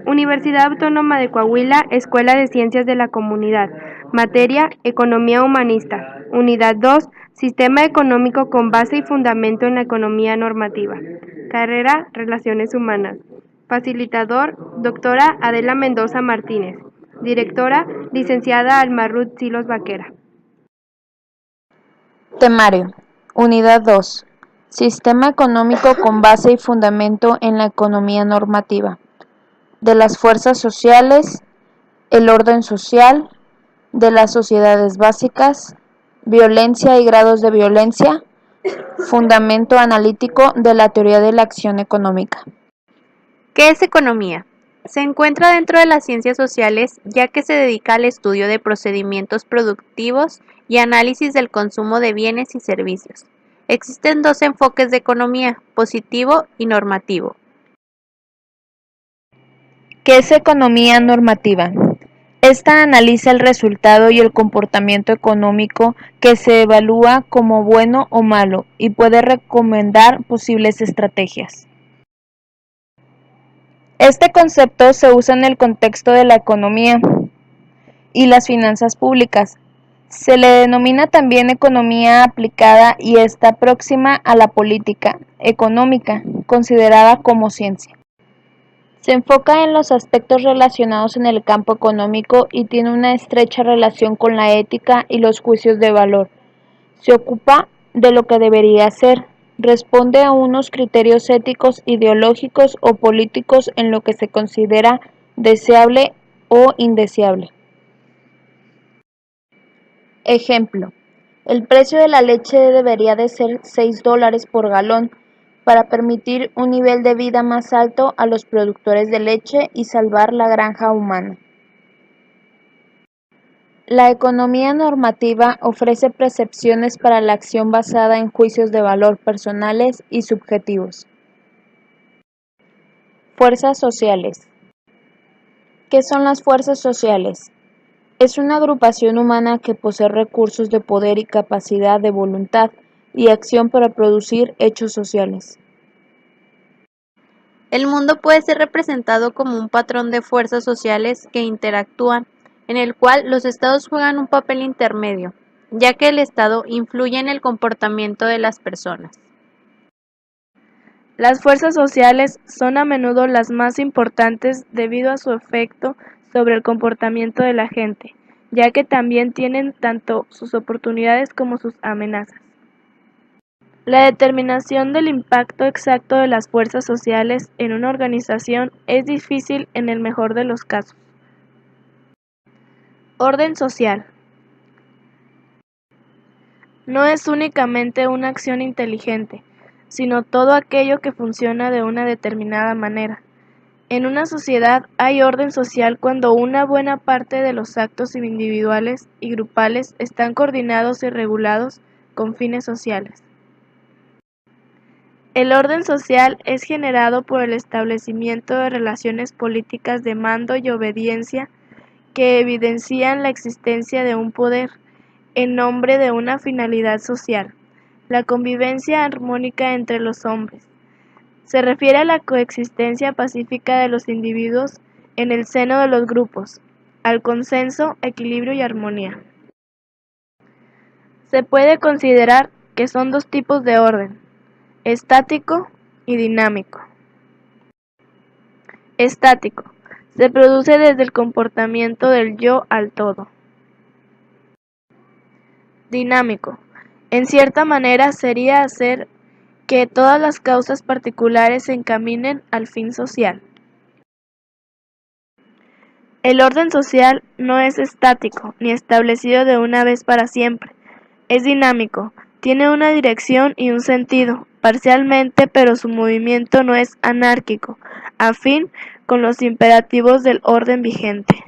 Universidad Autónoma de Coahuila, Escuela de Ciencias de la Comunidad. Materia, Economía Humanista. Unidad 2, Sistema Económico con base y fundamento en la economía normativa. Carrera, Relaciones Humanas. Facilitador, doctora Adela Mendoza Martínez. Directora, licenciada Alma Ruth Silos Vaquera. Temario. Unidad 2. Sistema económico con base y fundamento en la economía normativa. De las fuerzas sociales, el orden social, de las sociedades básicas, violencia y grados de violencia, fundamento analítico de la teoría de la acción económica. ¿Qué es economía? Se encuentra dentro de las ciencias sociales ya que se dedica al estudio de procedimientos productivos y análisis del consumo de bienes y servicios. Existen dos enfoques de economía, positivo y normativo. ¿Qué es economía normativa? Esta analiza el resultado y el comportamiento económico que se evalúa como bueno o malo y puede recomendar posibles estrategias. Este concepto se usa en el contexto de la economía y las finanzas públicas. Se le denomina también economía aplicada y está próxima a la política económica, considerada como ciencia. Se enfoca en los aspectos relacionados en el campo económico y tiene una estrecha relación con la ética y los juicios de valor. Se ocupa de lo que debería ser, responde a unos criterios éticos, ideológicos o políticos en lo que se considera deseable o indeseable. Ejemplo, el precio de la leche debería de ser $6 por galón para permitir un nivel de vida más alto a los productores de leche y salvar la granja humana. La economía normativa ofrece precepciones para la acción basada en juicios de valor personales y subjetivos. Fuerzas sociales. ¿Qué son las fuerzas sociales? Es una agrupación humana que posee recursos de poder y capacidad de voluntad y acción para producir hechos sociales. El mundo puede ser representado como un patrón de fuerzas sociales que interactúan, en el cual los estados juegan un papel intermedio, ya que el Estado influye en el comportamiento de las personas. Las fuerzas sociales son a menudo las más importantes debido a su efecto sobre el comportamiento de la gente, ya que también tienen tanto sus oportunidades como sus amenazas. La determinación del impacto exacto de las fuerzas sociales en una organización es difícil en el mejor de los casos. Orden social. No es únicamente una acción inteligente, sino todo aquello que funciona de una determinada manera. En una sociedad hay orden social cuando una buena parte de los actos individuales y grupales están coordinados y regulados con fines sociales. El orden social es generado por el establecimiento de relaciones políticas de mando y obediencia que evidencian la existencia de un poder en nombre de una finalidad social, la convivencia armónica entre los hombres. Se refiere a la coexistencia pacífica de los individuos en el seno de los grupos, al consenso, equilibrio y armonía. Se puede considerar que son dos tipos de orden: estático y dinámico. Estático. Se produce desde el comportamiento del yo al todo. Dinámico. En cierta manera sería hacer que todas las causas particulares se encaminen al fin social. El orden social no es estático ni establecido de una vez para siempre. Es dinámico, tiene una dirección y un sentido, parcialmente, pero su movimiento no es anárquico, afín con los imperativos del orden vigente.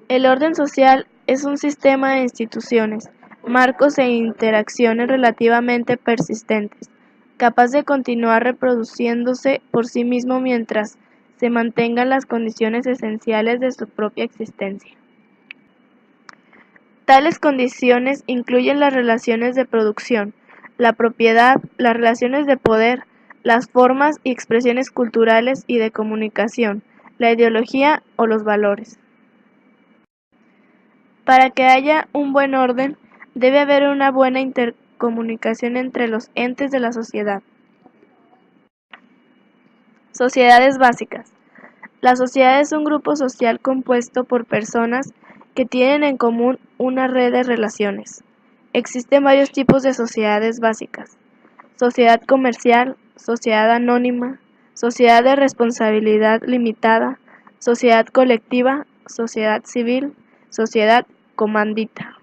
El orden social es un sistema de instituciones, marcos e interacciones relativamente persistentes, capaz de continuar reproduciéndose por sí mismo mientras se mantengan las condiciones esenciales de su propia existencia. Tales condiciones incluyen las relaciones de producción, la propiedad, las relaciones de poder, las formas y expresiones culturales y de comunicación, la ideología o los valores. Para que haya un buen orden, debe haber una buena intercomunicación entre los entes de la sociedad. Sociedades básicas. La sociedad es un grupo social compuesto por personas que tienen en común una red de relaciones. Existen varios tipos de sociedades básicas: sociedad comercial, sociedad anónima, sociedad de responsabilidad limitada, sociedad colectiva, sociedad civil, sociedad comandita.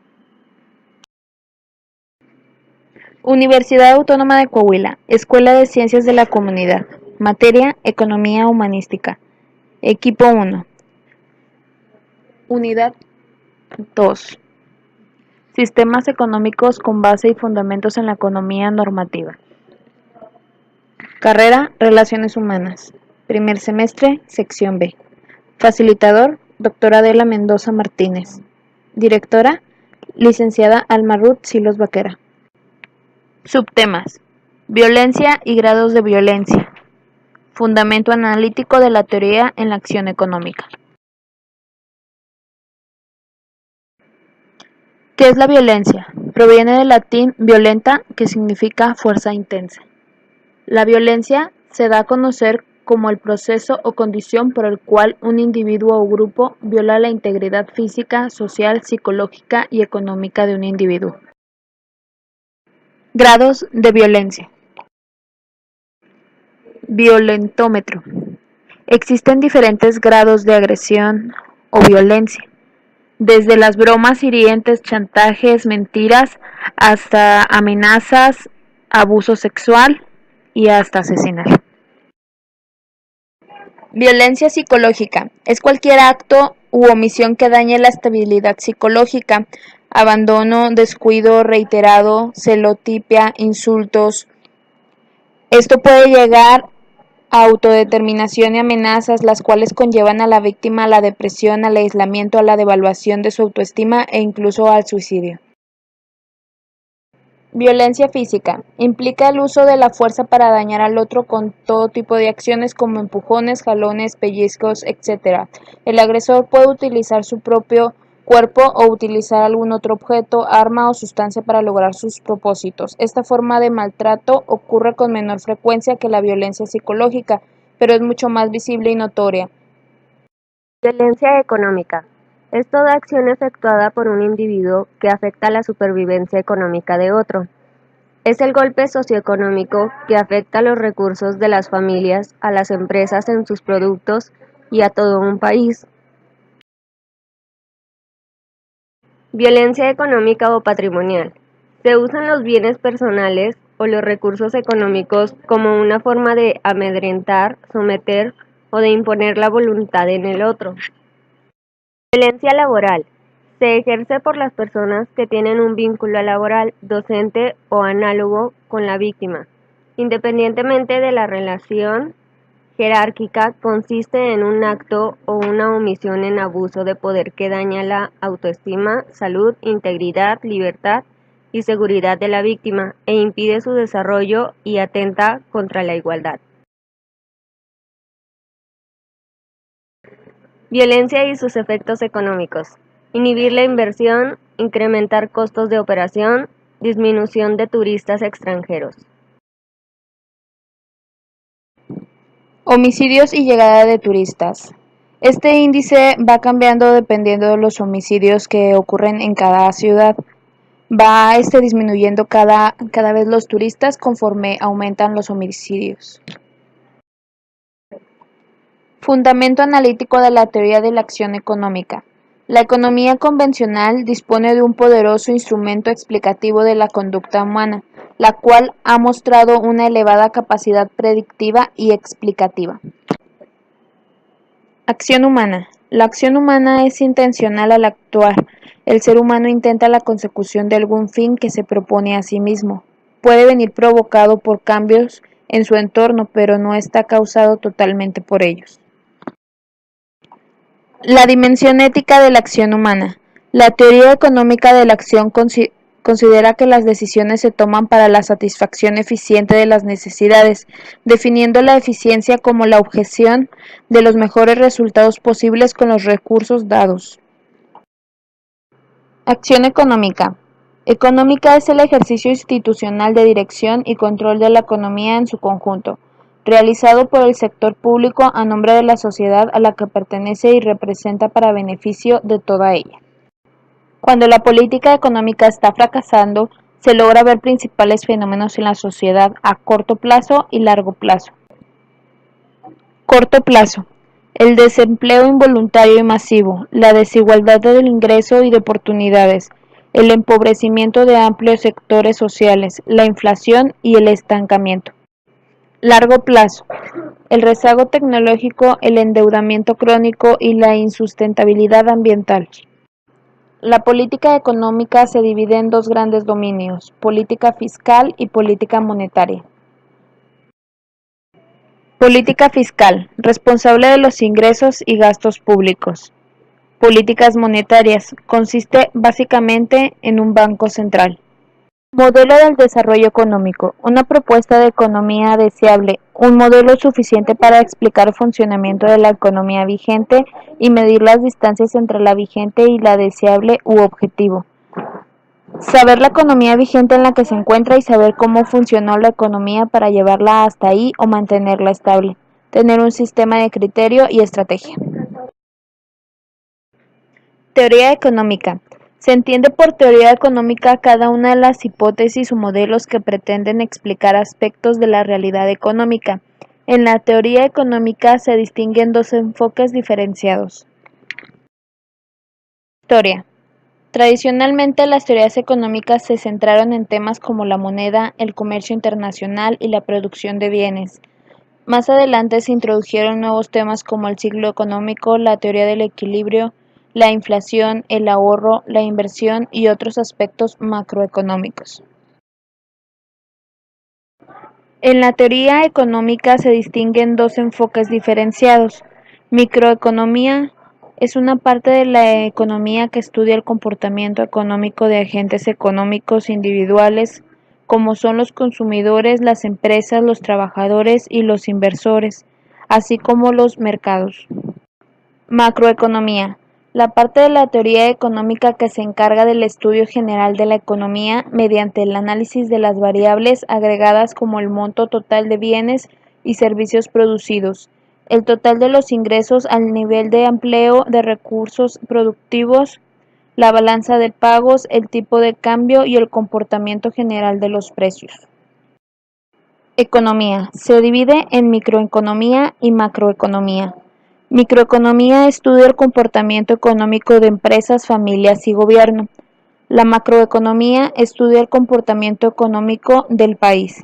Universidad Autónoma de Coahuila, Escuela de Ciencias de la Comunidad, materia Economía Humanística, equipo 1, unidad 2, Sistemas económicos con base y fundamentos en la economía normativa. Carrera Relaciones Humanas, primer semestre, sección B. Facilitador, doctora Adela Mendoza Martínez. Directora, licenciada Alma Ruth Silos Vaquera. Subtemas: violencia y grados de violencia. Fundamento analítico de la teoría en la acción económica. ¿Qué es la violencia? Proviene del latín violenta, que significa fuerza intensa. La violencia se da a conocer como el proceso o condición por el cual un individuo o grupo viola la integridad física, social, psicológica y económica de un individuo. Grados de violencia. Violentómetro. Existen diferentes grados de agresión o violencia, desde las bromas hirientes, chantajes, mentiras, hasta amenazas, abuso sexual y hasta asesinar. Violencia psicológica. Es cualquier acto u omisión que dañe la estabilidad psicológica, abandono, descuido reiterado, celotipia, insultos. Esto puede llegar a autodeterminación y amenazas, las cuales conllevan a la víctima a la depresión, al aislamiento, a la devaluación de su autoestima e incluso al suicidio. Violencia física. Implica el uso de la fuerza para dañar al otro con todo tipo de acciones como empujones, jalones, pellizcos, etc. El agresor puede utilizar su propio cuerpo o utilizar algún otro objeto, arma o sustancia para lograr sus propósitos. Esta forma de maltrato ocurre con menor frecuencia que la violencia psicológica, pero es mucho más visible y notoria. Violencia económica. Es toda acción efectuada por un individuo que afecta la supervivencia económica de otro. Es el golpe socioeconómico que afecta los recursos de las familias, a las empresas en sus productos y a todo un país. Violencia económica o patrimonial. Se usan los bienes personales o los recursos económicos como una forma de amedrentar, someter o de imponer la voluntad en el otro. Violencia laboral. Se ejerce por las personas que tienen un vínculo laboral, docente o análogo con la víctima. Independientemente de la relación jerárquica, consiste en un acto o una omisión en abuso de poder que daña la autoestima, salud, integridad, libertad y seguridad de la víctima e impide su desarrollo y atenta contra la igualdad. Violencia y sus efectos económicos. Inhibir la inversión, incrementar costos de operación, disminución de turistas extranjeros. Homicidios y llegada de turistas. Este índice va cambiando dependiendo de los homicidios que ocurren en cada ciudad. Va disminuyendo cada vez los turistas conforme aumentan los homicidios. Fundamento analítico de la teoría de la acción económica. La economía convencional dispone de un poderoso instrumento explicativo de la conducta humana, la cual ha mostrado una elevada capacidad predictiva y explicativa. Acción humana. La acción humana es intencional al actuar. El ser humano intenta la consecución de algún fin que se propone a sí mismo. Puede venir provocado por cambios en su entorno, pero no está causado totalmente por ellos. La dimensión ética de la acción humana. La teoría económica de la acción Considera que las decisiones se toman para la satisfacción eficiente de las necesidades, definiendo la eficiencia como la objeción de los mejores resultados posibles con los recursos dados. Acción económica. Económica es el ejercicio institucional de dirección y control de la economía en su conjunto, realizado por el sector público a nombre de la sociedad a la que pertenece y representa para beneficio de toda ella. Cuando la política económica está fracasando, se logra ver principales fenómenos en la sociedad a corto plazo y largo plazo. Corto plazo. El desempleo involuntario y masivo, la desigualdad del ingreso y de oportunidades, el empobrecimiento de amplios sectores sociales, la inflación y el estancamiento. Largo plazo. El rezago tecnológico, el endeudamiento crónico y la insustentabilidad ambiental. La política económica se divide en dos grandes dominios, política fiscal y política monetaria. Política fiscal, responsable de los ingresos y gastos públicos. Políticas monetarias, consiste básicamente en un banco central. Modelo del desarrollo económico, una propuesta de economía deseable, un modelo suficiente para explicar el funcionamiento de la economía vigente y medir las distancias entre la vigente y la deseable u objetivo. Saber la economía vigente en la que se encuentra y saber cómo funcionó la economía para llevarla hasta ahí o mantenerla estable. Tener un sistema de criterio y estrategia. Teoría económica. Se entiende por teoría económica cada una de las hipótesis o modelos que pretenden explicar aspectos de la realidad económica. En la teoría económica se distinguen dos enfoques diferenciados. Historia. Tradicionalmente las teorías económicas se centraron en temas como la moneda, el comercio internacional y la producción de bienes. Más adelante se introdujeron nuevos temas como el ciclo económico, la teoría del equilibrio, la inflación, el ahorro, la inversión y otros aspectos macroeconómicos. En la teoría económica se distinguen dos enfoques diferenciados. Microeconomía es una parte de la economía que estudia el comportamiento económico de agentes económicos individuales, como son los consumidores, las empresas, los trabajadores y los inversores, así como los mercados. Macroeconomía. La parte de la teoría económica que se encarga del estudio general de la economía mediante el análisis de las variables agregadas como el monto total de bienes y servicios producidos, el total de los ingresos al nivel de empleo de recursos productivos, la balanza de pagos, el tipo de cambio y el comportamiento general de los precios. Economía. Se divide en microeconomía y macroeconomía. Microeconomía estudia el comportamiento económico de empresas, familias y gobierno. La macroeconomía estudia el comportamiento económico del país.